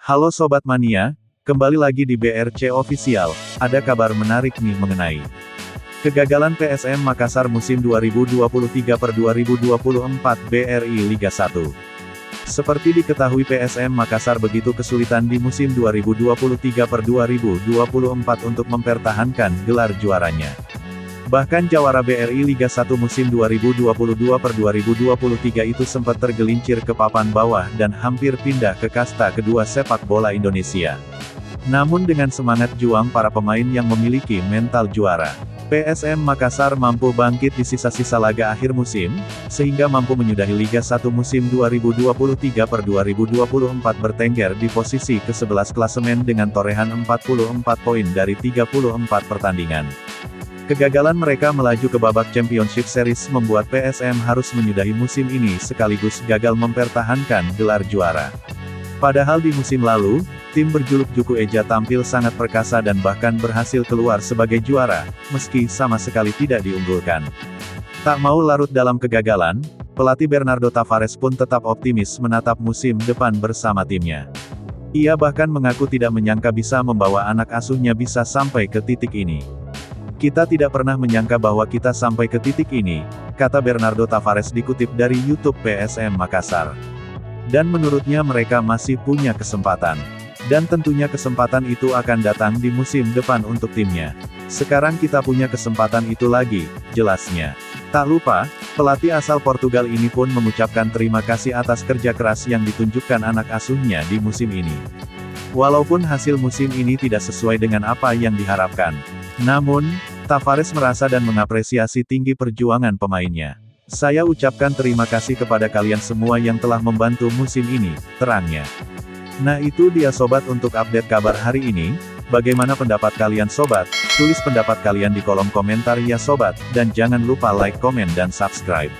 Halo Sobat Mania, kembali lagi di BRC Official. Ada kabar menarik nih mengenai kegagalan PSM Makassar musim 2023/2024 BRI Liga 1. Seperti diketahui PSM Makassar begitu kesulitan di musim 2023/2024 untuk mempertahankan gelar juaranya. Bahkan jawara BRI Liga 1 musim 2022/2023 itu sempat tergelincir ke papan bawah dan hampir pindah ke kasta kedua sepak bola Indonesia. Namun dengan semangat juang para pemain yang memiliki mental juara, PSM Makassar mampu bangkit di sisa-sisa laga akhir musim, sehingga mampu menyudahi Liga 1 musim 2023/2024 bertengger di posisi ke-11 klasemen dengan torehan 44 poin dari 34 pertandingan. Kegagalan mereka melaju ke babak Championship Series membuat PSM harus menyudahi musim ini sekaligus gagal mempertahankan gelar juara. Padahal di musim lalu, tim berjuluk Juku Eja tampil sangat perkasa dan bahkan berhasil keluar sebagai juara, meski sama sekali tidak diunggulkan. Tak mau larut dalam kegagalan, pelatih Bernardo Tavares pun tetap optimis menatap musim depan bersama timnya. Ia bahkan mengaku tidak menyangka bisa membawa anak asuhnya bisa sampai ke titik ini. "Kita tidak pernah menyangka bahwa kita sampai ke titik ini," kata Bernardo Tavares dikutip dari YouTube PSM Makassar. Dan menurutnya mereka masih punya kesempatan. Dan tentunya kesempatan itu akan datang di musim depan untuk timnya. "Sekarang kita punya kesempatan itu lagi," jelasnya. Tak lupa, pelatih asal Portugal ini pun mengucapkan terima kasih atas kerja keras yang ditunjukkan anak asuhnya di musim ini. Walaupun hasil musim ini tidak sesuai dengan apa yang diharapkan, namun, Tavares merasa dan mengapresiasi tinggi perjuangan pemainnya. "Saya ucapkan terima kasih kepada kalian semua yang telah membantu musim ini," terangnya. Nah itu dia sobat untuk update kabar hari ini. Bagaimana pendapat kalian sobat? Tulis pendapat kalian di kolom komentar ya sobat, dan jangan lupa like, komen dan subscribe.